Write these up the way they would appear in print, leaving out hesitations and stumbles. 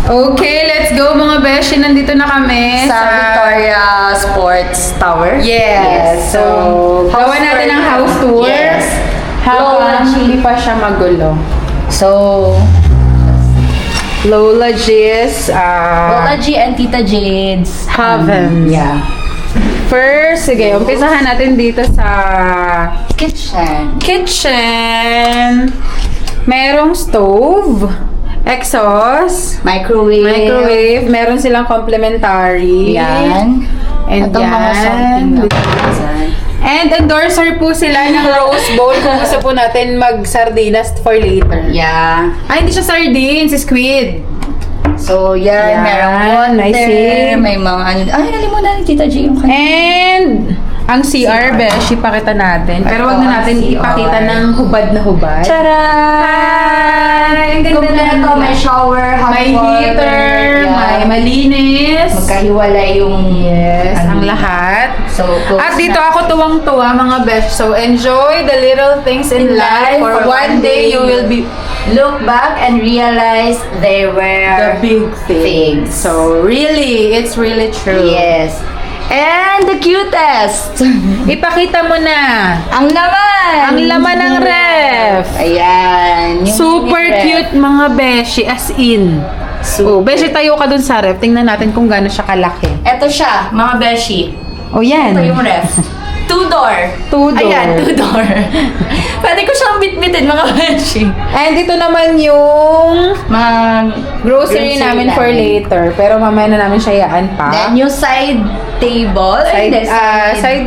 Okay, let's go mga beshi. Nandito na kami Sa Victoria Sports Tower. Yes. So, gawa natin ang house tour. Yes. Habang hindi pa siya magulo. So, Lola G's Lola G and Tita Jade's Heaven. Yeah. First, sige, umpisahan natin dito sa kitchen. Merong stove, exhaust, microwave, meron silang complimentary. Yan. And Ito mga something na And endorser po sila ng Rose Bowl kung gusto po natin mag-sardinas for later. Yeah. Ay, hindi siya sardines, squid. So, yan. Merong may water. sip. May mga ano. Ay, nalimutan ni Tita G yung kanya. And ang CR, besh, ipakita natin. Pero wag na natin CR. ipakita ng hubad na hubad. Charan! Ang ganda Kompleto, na. may shower, hot May water, heater, yeah. may malinis. Magkahiwalay yung Ang lahat. So, close At dito na. ako tuwang-tuwa mga besh. So, enjoy the little things in life. For one day, you will be look back and realize they were the big things. So, really, it's really true. Yes. And the cutest. Ipakita mo na. Ang laman. Ang laman ng ref. Ayan. Yung Super mini ref. cute mga beshi, as in. Oh, beshi, tayo ka dun sa ref. Tingnan natin kung gaano siya kalaki. Ito siya, mga beshi. Oh, yan. Ito yung ref. Two-door. Two-door. Ayan, two-door. Pwede ko siyang bitbitin, mga beshi. And ito naman yung Mga grocery namin for later. Pero mamaya na namin siya i-unpack. Then, yung side table. Side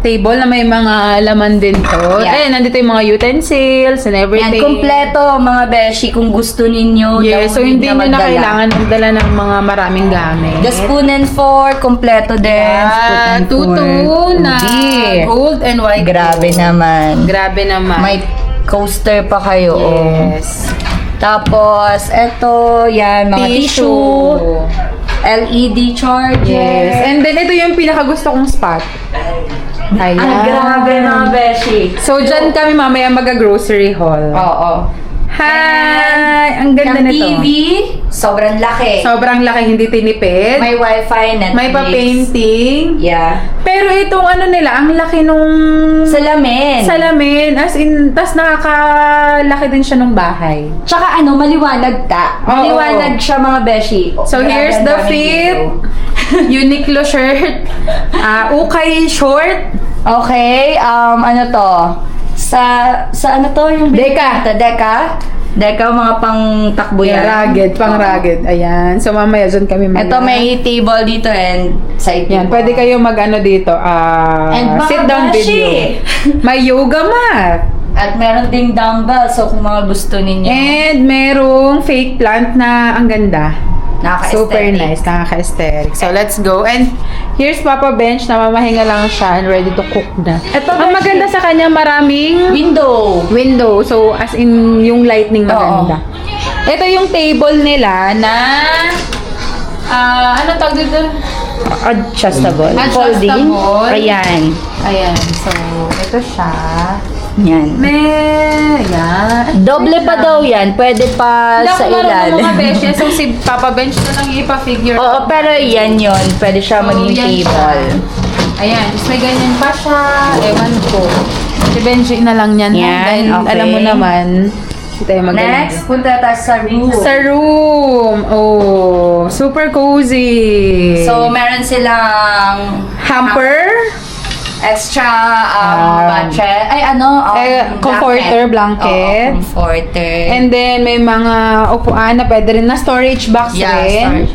table na may mga laman din to. Yeah. Nandito yung mga utensils and everything. Yan, kompleto, mga beshi, kung gusto ninyo. Yes, so hindi nyo na kailangan magdala ng mga maraming gamit. The spoon and fork, kompleto din. Spoon and Tutu fork. na Hindi. gold and white. Grabe naman. Grabe naman. May coaster pa kayo. Yes. Tapos, eto, yan, mga tissue. LED charger. Yes. And then, ito yung pinaka-gusto kong spot. Ayan. Ay, grabe mga beshi. So, dyan kami mamaya mag-grocery haul. Oo. Hi! Ang ganda Yung nito. TV, sobrang laki. Sobrang laki, hindi tinipid. May wifi, Netflix. May pa-painting. Yeah. Pero itong ano nila, ang laki nung Salamin. salamin. As in, tas nakakalaki din siya nung bahay. Tsaka ano, maliwanag ta. Oo. Maliwanag siya mga beshi. So, Grabe, here's ang the daming fit. video. Uniqlo shirt. Ukay short. Okay, ano to? Sa ano to? Yung Deka. Deka, mga pang takbo yan. Rugged, pang rugged. Ayan. So, mamaya dyan kami Ito may table dito and side Yan, table. pwede kayo mag-ano dito. And mga sit down beshi. video. May yoga mat. At meron ding dumbbell, so kung mga gusto ninyo. And merong fake plant na ang ganda. Super Nakaka-aesthetic. nice, nakaka-aesthetic. So, let's go. And here's Papa Bench na mamahinga lang siya and ready to cook na. Ito, Ang Bench. maganda sa kanya, maraming window. So, as in, yung lightning maganda. Ito yung table nila na ano tawag dito? Adjustable. Adjustable. Folding. Ayan. Ayan. So, ito siya. Yan. Yan. Doble pa daw yan. Pwede pa Hindi sa ako marunong ilalim. mga besh. So, si Papa Bench na lang ipa-figure. Oo, pero yan yun. Pwede siya So, maging yan table. siya. Ayan. Tapos may ganyan pa siya. Ewan ko. Si Benji na lang yan. Yan, Dahil okay. alam mo naman, hindi tayo magaling. Next, punta tayo sa room. Sa room. Oh, super cozy. So, meron silang hamper. extra budget. Ay, Comforter, blanket. Oo, comforter. And then, may mga upuan na pwede rin na storage box rin. storage.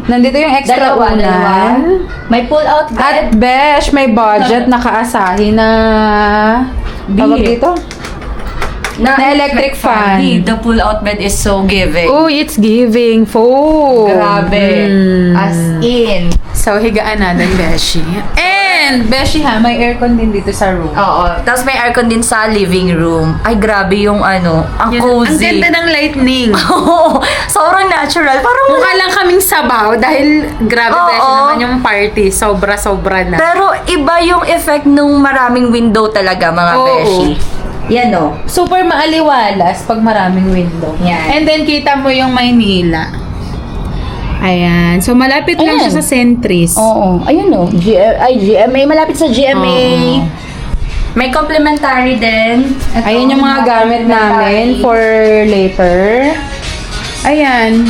Nandito yung extra Dalawa. unan. May pull-out At bed. besh, may budget nakaasahi na tawag dito? Na electric fan. The pull-out bed is so giving. Oh, it's giving foam. Grabe. As in. So, higaan natin, Beshi. And, Beshi ha, may aircon din dito sa room. Oo. Tapos may aircon din sa living room. Ay, grabe yung ang cozy. Ang ganda ng lightning. Oo. Sobrang natural. Parang Mukha lang kaming sabaw dahil grabe, Oo. Beshi naman yung party. Sobra-sobra na. Pero iba yung effect nung maraming window talaga, mga Oo. beshi. Yan o. Super maaliwalas pag maraming window. Yan. And then, kita mo yung Maynila. Ayan. So, malapit lang Ayan. siya sa Centris. Oo. Ayun o. GMA. Malapit sa GMA. May complimentary din. Ito, Ayan yung mga gamit namin for later. Ayan.